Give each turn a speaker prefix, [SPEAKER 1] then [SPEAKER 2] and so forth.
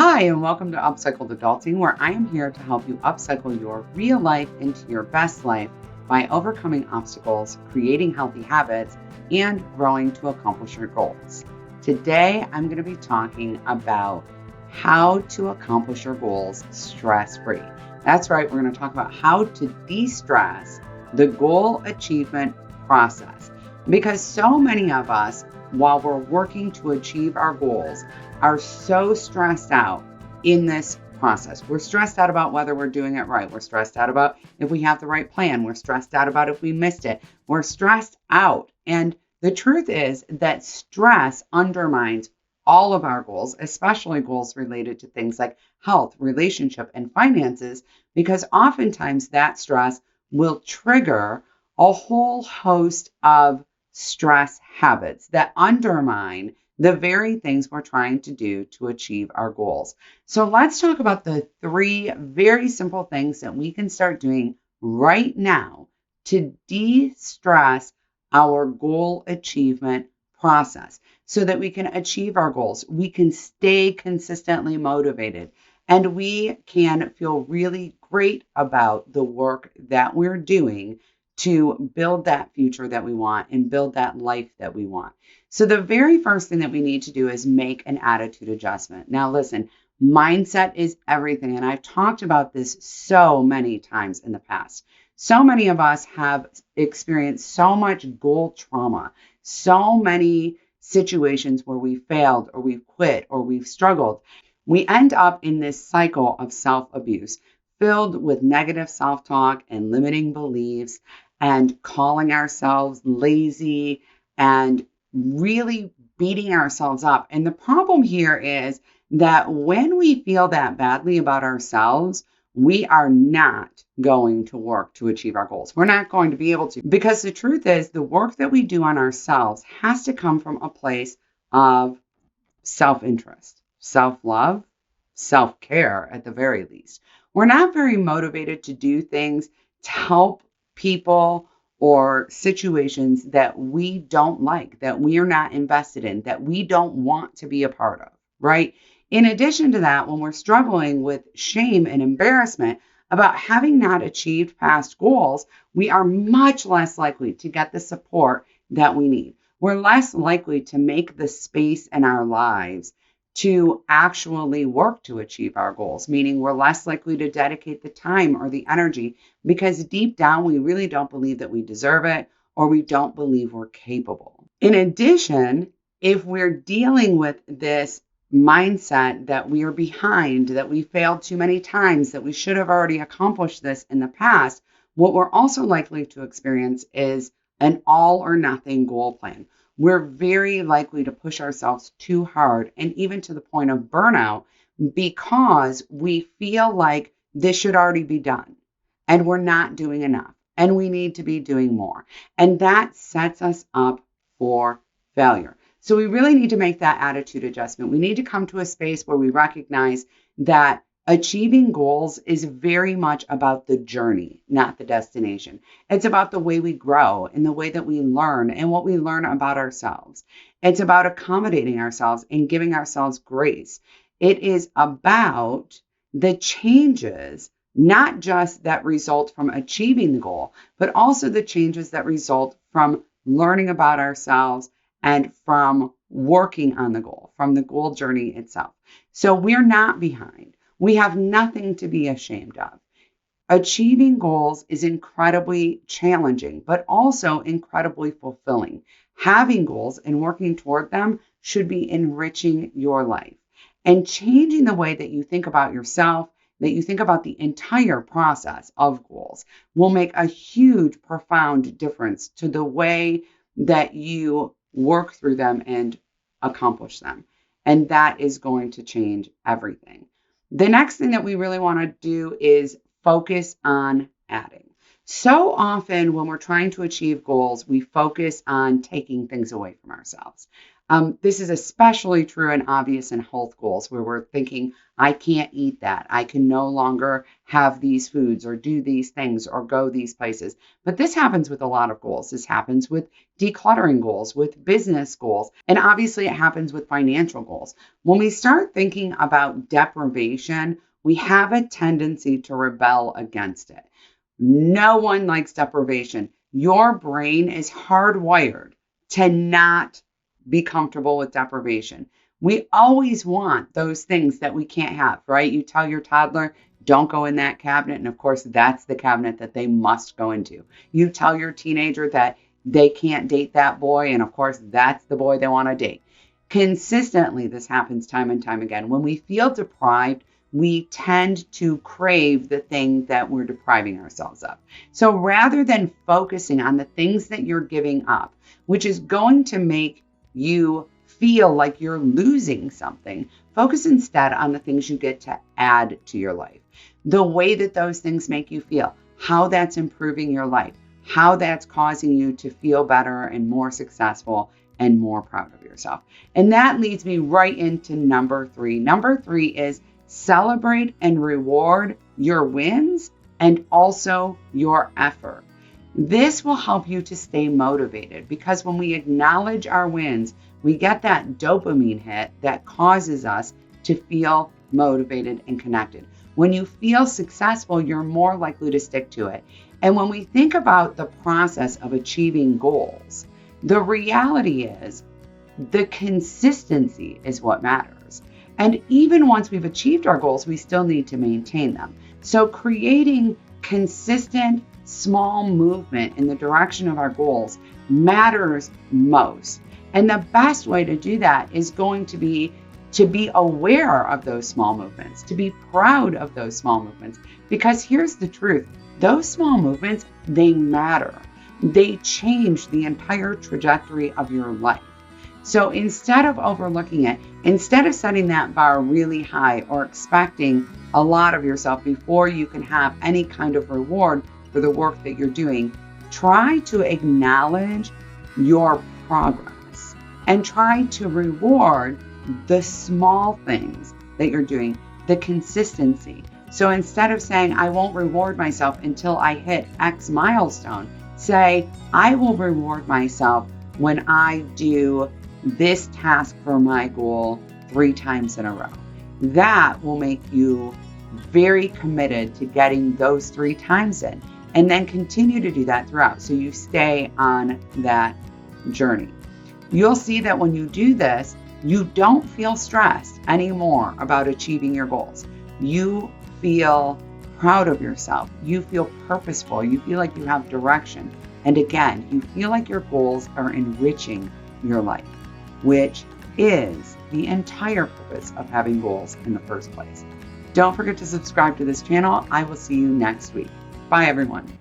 [SPEAKER 1] Hi, and welcome to Upcycled Adulting, where I am here to help you upcycle your real life into your best life by overcoming obstacles, creating healthy habits, and growing to accomplish your goals. Today, I'm going to be talking about how to accomplish your goals stress-free. That's right, we're going to talk about how to de-stress the goal achievement process. Because so many of us, while we're working to achieve our goals, are so stressed out in this process. We're stressed out about whether we're doing it right. We're stressed out about if we have the right plan. We're stressed out about if we missed it. We're stressed out. And the truth is that stress undermines all of our goals, especially goals related to things like health, relationship, and finances, because oftentimes that stress will trigger a whole host of stress habits that undermine the very things we're trying to do to achieve our goals. So let's talk about the three very simple things that we can start doing right now to de-stress our goal achievement process so that we can achieve our goals. We can stay consistently motivated and we can feel really great about the work that we're doing to build that future that we want and build that life that we want. So the very first thing that we need to do is make an attitude adjustment. Now, listen, mindset is everything. And I've talked about this so many times in the past. So many of us have experienced so much goal trauma, so many situations where we failed or we've quit or we've struggled. We end up in this cycle of self-abuse filled with negative self-talk and limiting beliefs and calling ourselves lazy and really beating ourselves up. And the problem here is that when we feel that badly about ourselves, we are not going to work to achieve our goals. We're not going to be able to, because the truth is the work that we do on ourselves has to come from a place of self-interest, self-love, self-care at the very least. We're not very motivated to do things to help people or situations that we don't like, that we are not invested in, that we don't want to be a part of, right? In addition to that, when we're struggling with shame and embarrassment about having not achieved past goals, we are much less likely to get the support that we need. We're less likely to make the space in our lives to actually work to achieve our goals, meaning we're less likely to dedicate the time or the energy because deep down we really don't believe that we deserve it or we don't believe we're capable. In addition, if we're dealing with this mindset that we are behind, that we failed too many times, that we should have already accomplished this in the past, what we're also likely to experience is an all or nothing goal plan. We're very likely to push ourselves too hard and even to the point of burnout because we feel like this should already be done and we're not doing enough and we need to be doing more. And that sets us up for failure. So we really need to make that attitude adjustment. We need to come to a space where we recognize that achieving goals is very much about the journey, not the destination. It's about the way we grow and the way that we learn and what we learn about ourselves. It's about accommodating ourselves and giving ourselves grace. It is about the changes, not just that result from achieving the goal, but also the changes that result from learning about ourselves and from working on the goal, from the goal journey itself. So we're not behind. We have nothing to be ashamed of. Achieving goals is incredibly challenging, but also incredibly fulfilling. Having goals and working toward them should be enriching your life. And changing the way that you think about yourself, that you think about the entire process of goals, will make a huge, profound difference to the way that you work through them and accomplish them. And that is going to change everything. The next thing that we really want to do is focus on adding. So often when we're trying to achieve goals, we focus on taking things away from ourselves. This is especially true and obvious in health goals where we're thinking, I can't eat that. I can no longer have these foods or do these things or go these places. But this happens with a lot of goals. This happens with decluttering goals, with business goals, and obviously it happens with financial goals. When we start thinking about deprivation, we have a tendency to rebel against it. No one likes deprivation. Your brain is hardwired to not be comfortable with deprivation. We always want those things that we can't have, right? You tell your toddler, don't go in that cabinet. And of course, that's the cabinet that they must go into. You tell your teenager that they can't date that boy. And of course, that's the boy they want to date. Consistently, this happens time and time again. When we feel deprived, we tend to crave the thing that we're depriving ourselves of. So rather than focusing on the things that you're giving up, which is going to make you feel like you're losing something, focus instead on the things you get to add to your life. The way that those things make you feel, how that's improving your life, how that's causing you to feel better and more successful and more proud of yourself. And that leads me right into number 3. Number 3 is celebrate and reward your wins and also your effort. This will help you to stay motivated because when we acknowledge our wins, we get that dopamine hit that causes us to feel motivated and connected. When you feel successful, you're more likely to stick to it. And when we think about the process of achieving goals, the reality is the consistency is what matters. And even once we've achieved our goals, we still need to maintain them. So creating consistent, small movement in the direction of our goals matters most. And the best way to do that is going to be aware of those small movements, to be proud of those small movements. Because here's the truth, those small movements, they matter. They change the entire trajectory of your life. So instead of overlooking it, instead of setting that bar really high or expecting a lot of yourself before you can have any kind of reward for the work that you're doing, try to acknowledge your progress and try to reward the small things that you're doing, the consistency. So instead of saying, I won't reward myself until I hit X milestone, say, I will reward myself when I do this task for my goal 3 times in a row. That will make you very committed to getting those 3 times in, and then continue to do that throughout so you stay on that journey. You'll see that when you do this, you don't feel stressed anymore about achieving your goals. You feel proud of yourself. You feel purposeful. You feel like you have direction. And again, you feel like your goals are enriching your life, which is the entire purpose of having goals in the first place. Don't forget to subscribe to this channel. I will see you next week. Bye, everyone.